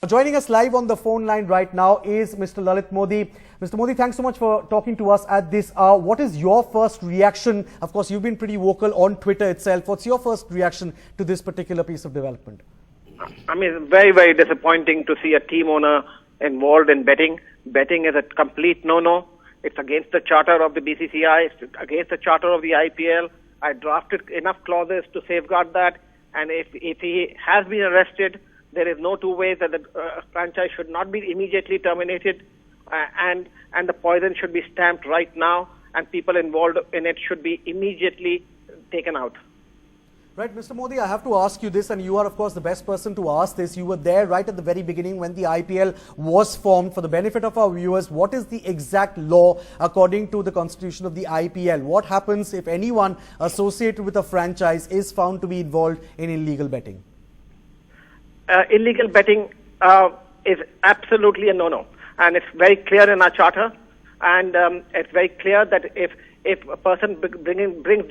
Joining us live on the phone line right now is Mr. Lalit Modi. Mr. Modi, thanks so much for talking to us at this hour. What is your first reaction? Of course, you've been pretty vocal on Twitter itself. What's your first reaction to this particular piece of development? I mean, it's very, very disappointing to see a team owner involved in betting. Betting is a complete no-no. It's against the charter of the BCCI. It's against the charter of the IPL. I drafted enough clauses to safeguard that. And if he has been arrested, there is no two ways that the franchise should not be immediately terminated, and the poison should be stamped right now, and people involved in it should be immediately taken out. Right, Mr. Modi, I have to ask you this, and you are, of course, the best person to ask this. You were there right at the very beginning when the IPL was formed. For the benefit of our viewers, what is the exact law according to the constitution of the IPL? What happens if anyone associated with a franchise is found to be involved in illegal betting? Illegal betting is absolutely a no-no, and it's very clear in our charter, and it's very clear that if a person brings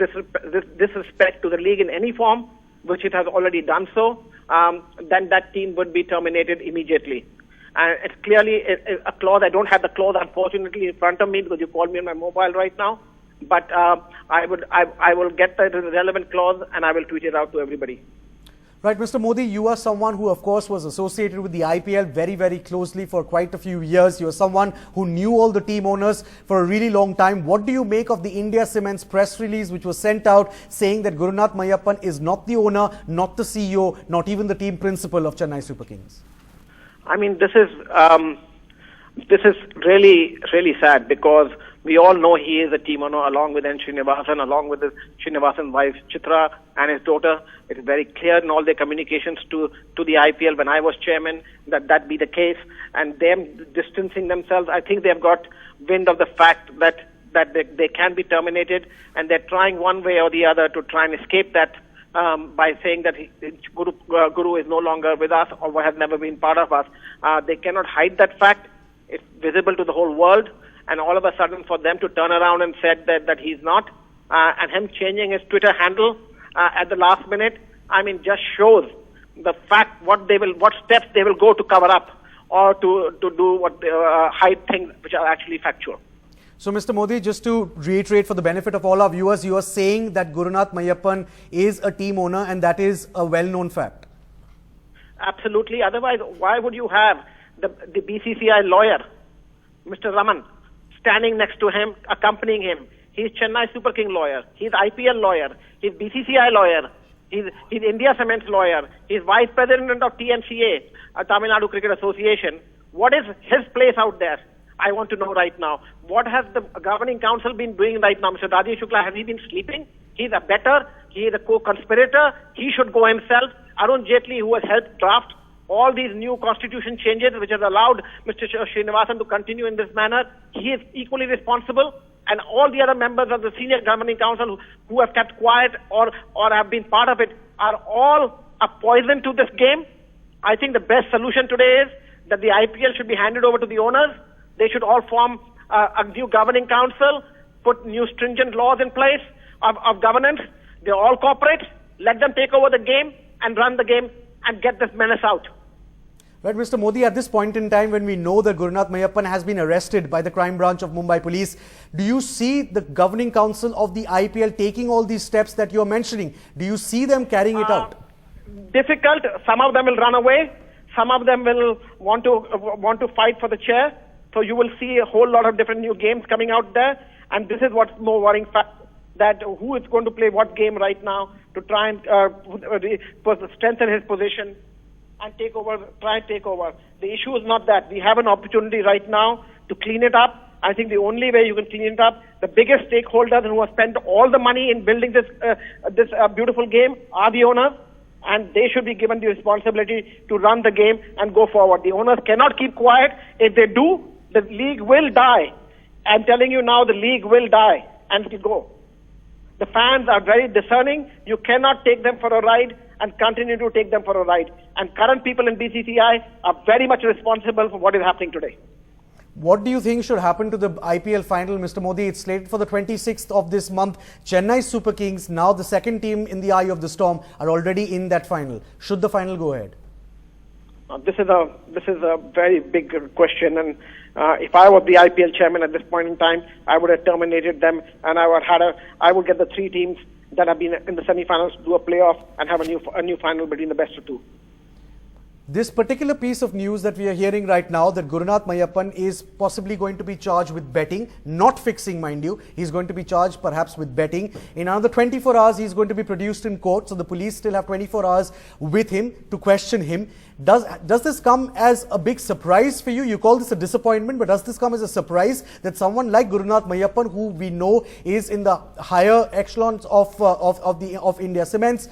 disrespect to the league in any form, which it has already done so, then that team would be terminated immediately. And it's clearly a clause. I don't have the clause, unfortunately, in front of me because you called me on my mobile right now. But I will get the relevant clause and I will tweet it out to everybody. Right, Mr. Modi, you are someone who, of course, was associated with the IPL very, very closely for quite a few years. You are someone who knew all the team owners for a really long time. What do you make of the India Cements press release which was sent out saying that Gurunath Meiyappan is not the owner, not the CEO, not even the team principal of Chennai Super Kings? I mean, this is really, really sad because we all know he is a team owner along with N. Srinivasan, along with Srinivasan's wife Chitra and his daughter. It is very clear in all their communications to the IPL when I was chairman that be the case. And them distancing themselves, I think they have got wind of the fact that they can be terminated, and they're trying one way or the other to try and escape that by saying that Guru is no longer with us or has never been part of us. They cannot hide that fact. It's visible to the whole world. And all of a sudden, for them to turn around and said that he's not, and him changing his Twitter handle at the last minute, I mean, just shows the fact what steps they will go to cover up or to do hide things which are actually factual. So, Mr. Modi, just to reiterate for the benefit of all our viewers, you are saying that Gurunath Meiyappan is a team owner, and that is a well-known fact. Absolutely. Otherwise, why would you have the BCCI lawyer, Mr. Raman, standing next to him, accompanying him? He's Chennai Super King lawyer. He's IPL lawyer. He's BCCI lawyer. He's India Cements lawyer. He's vice president of TNCA, Tamil Nadu Cricket Association. What is his place out there? I want to know right now. What has the governing council been doing right now? Mr. Rajesh Shukla, has he been sleeping? He's a bettor. He is a co-conspirator. He should go himself. Arun Jaitley, who has helped draft all these new constitution changes which has allowed Mr. Srinivasan to continue in this manner, he is equally responsible. And all the other members of the senior governing council who have kept quiet or have been part of it are all a poison to this game. I think the best solution today is that the IPL should be handed over to the owners. They should all form a new governing council, put new stringent laws in place of governance. They're all corporate. Let them take over the game and run the game and get this menace out. Right, Mr. Modi, at this point in time when we know that Gurunath Meiyappan has been arrested by the crime branch of Mumbai Police, do you see the governing council of the IPL taking all these steps that you're mentioning? Do you see them carrying it out? Difficult. Some of them will run away. Some of them will want to fight for the chair. So you will see a whole lot of different new games coming out there. And this is what's more worrying fact, that who is going to play what game right now to try and strengthen his position and try and take over. The issue is not that. We have an opportunity right now to clean it up. I think the only way you can clean it up, the biggest stakeholders who have spent all the money in building this beautiful game are the owners, and they should be given the responsibility to run the game and go forward. The owners cannot keep quiet. If they do, the league will die. I'm telling you now, the league will die and it will go. The fans are very discerning. You cannot take them for a ride and continue to take them for a ride. And current people in BCCI are very much responsible for what is happening today. What do you think should happen to the IPL final, Mr. Modi? It's slated for the 26th of this month. Chennai Super Kings, now the second team in the eye of the storm, are already in that final. Should the final go ahead? This is a very big question, and if I were the IPL chairman at this point in time, I would have terminated them, and I would get the three teams that have been in the semi-finals do a playoff and have a new final between the best of two. This particular piece of news that we are hearing right now, that Gurunath Meiyappan is possibly going to be charged with betting, not fixing, mind you. He's going to be charged perhaps with betting. In another 24 hours, he's going to be produced in court. So the police still have 24 hours with him to question him. Does this come as a big surprise for you? You call this a disappointment, but does this come as a surprise that someone like Gurunath Meiyappan, who we know is in the higher echelons of India Cements,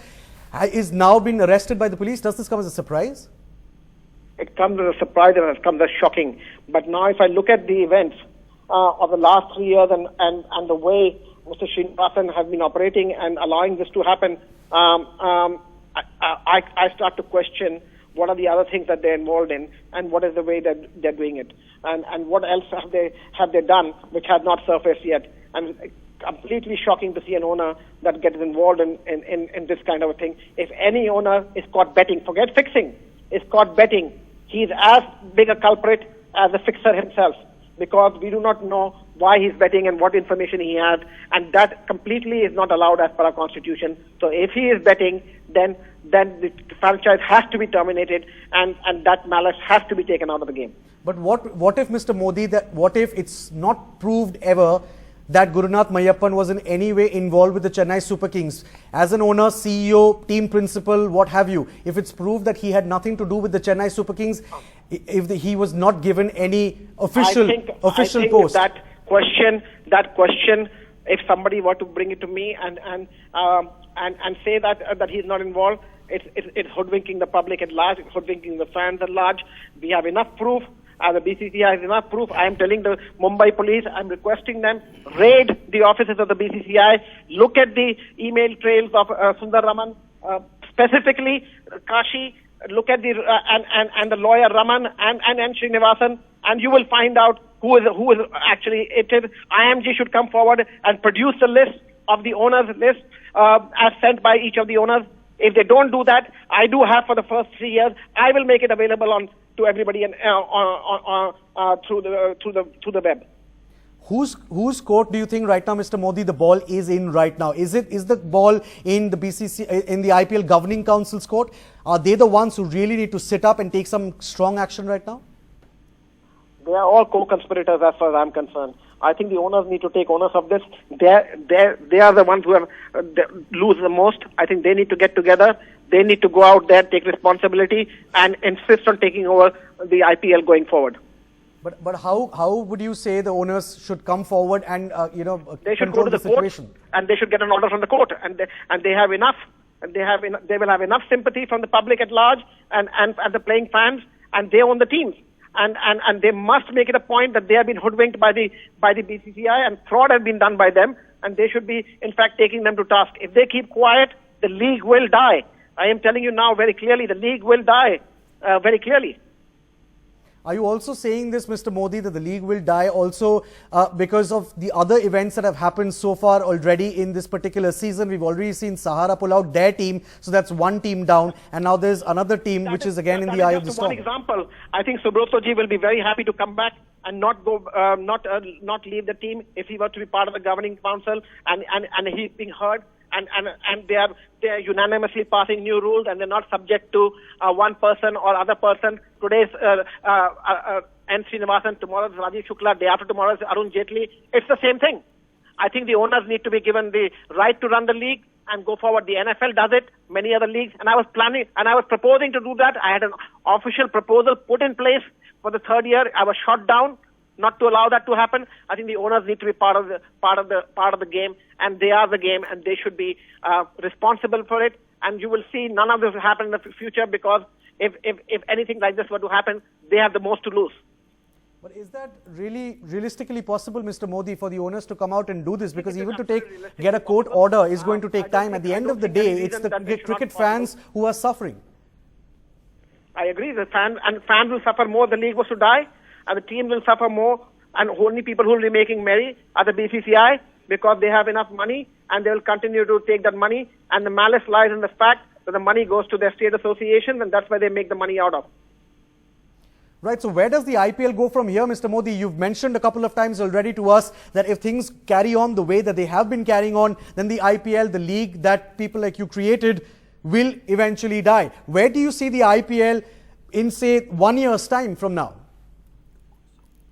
is now being arrested by the police? Does this come as a surprise? It comes as a surprise and it comes as shocking. But now if I look at the events of the last 3 years and the way Mr. Srinivasan has been operating and allowing this to happen, I start to question what are the other things that they're involved in and what is the way that they're doing it. And what else have they done which has not surfaced yet. And completely shocking to see an owner that gets involved in this kind of a thing. If any owner is caught betting, forget fixing, is caught betting, he's as big a culprit as the fixer himself, because we do not know why he's betting and what information he has, and that completely is not allowed as per our constitution. So if he is betting, then the franchise has to be terminated, and that malice has to be taken out of the game. But what if, Mr. Modi, what if it's not proved ever that Gurunath Meiyappan was in any way involved with the Chennai Super Kings? As an owner, CEO, team principal, what have you, if it's proved that he had nothing to do with the Chennai Super Kings, if he was not given any official post. That question, if somebody were to bring it to me and say that he's not involved, it's hoodwinking the public at large, it's hoodwinking the fans at large. We have enough proof. The BCCI has enough proof. I am telling the Mumbai police, I'm requesting them, raid the offices of the BCCI, look at the email trails of Sundar Raman, specifically Kashi, look at the and the lawyer Raman and Srinivasan, and you will find out who is actually it is. IMG should come forward and produce the list of the owners list as sent by each of the owners. If they don't do that, I do have for the first 3 years, I will make it available to everybody and through the web. Whose court do you think right now, Mr. Modi, the ball is in right now? Is the ball in the BCCI, in the IPL Governing Council's court? Are they the ones who really need to sit up and take some strong action right now? They are all co-conspirators as far as I'm concerned. I think the owners need to take onus of this. They are the ones who have lose the most. I think they need to get together. They need to go out there, take responsibility, and insist on taking over the IPL going forward. But how would you say the owners should come forward and they should go to the situation? Court, and they should get an order from the court, and they have enough. They will have enough sympathy from the public at large and the playing fans, and they own the teams. And they must make it a point that they have been hoodwinked by the BCCI and fraud has been done by them, and they should be in fact taking them to task. If they keep quiet, the league will die. I am telling you now very clearly, the league will die very clearly. Are you also saying this, Mr. Modi, that the league will die also because of the other events that have happened so far already in this particular season? We've already seen Sahara pull out their team, so that's one team down, and now there's another team which is again in the eye of the storm. One example, I think Subratoji will be very happy to come back and not leave the team if he were to be part of the governing council, and he's being heard. And they are unanimously passing new rules, and they're not subject to one person or other person. Today's N. Srinivasan, tomorrow's Rajiv Shukla, day after tomorrow's Arun Jaitley. It's the same thing. I think the owners need to be given the right to run the league and go forward. The NFL does it, many other leagues, and I was proposing to do that. I had an official proposal put in place for the third year. I was shot down. Not to allow that to happen. I think the owners need to be part of the game, and they are the game, and they should be responsible for it. And you will see none of this will happen in the future, because if anything like this were to happen, they have the most to lose. But is that really realistically possible, Mr. Modi, for the owners to come out and do this? Because even to get a court order is going to take time. At the end of the day, it's the cricket fans who are suffering. I agree. The fans will suffer more. The league was to die. And the team will suffer more, and only people who will be making merry are the BCCI, because they have enough money and they will continue to take that money. And the malice lies in the fact that the money goes to their state association, and that's where they make the money out of. Right, so where does the IPL go from here, Mr. Modi? You've mentioned a couple of times already to us that if things carry on the way that they have been carrying on, then the IPL, the league that people like you created, will eventually die. Where do you see the IPL in, say, 1 year's time from now?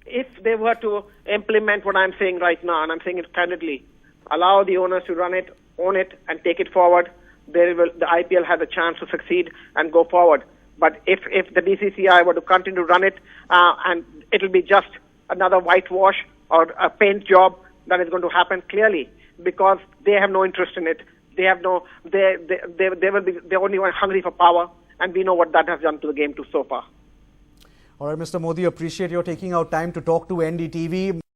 If they were to implement what I'm saying right now, and I'm saying it candidly, allow the owners to run it, own it, and take it forward, the IPL has a chance to succeed and go forward. But if the BCCI were to continue to run it, and it'll be just another whitewash or a paint job that is going to happen clearly, because they have no interest in it. They have no, they're only hungry for power, and we know what that has done to the game too so far. All right, Mr. Modi, appreciate your taking out time to talk to NDTV.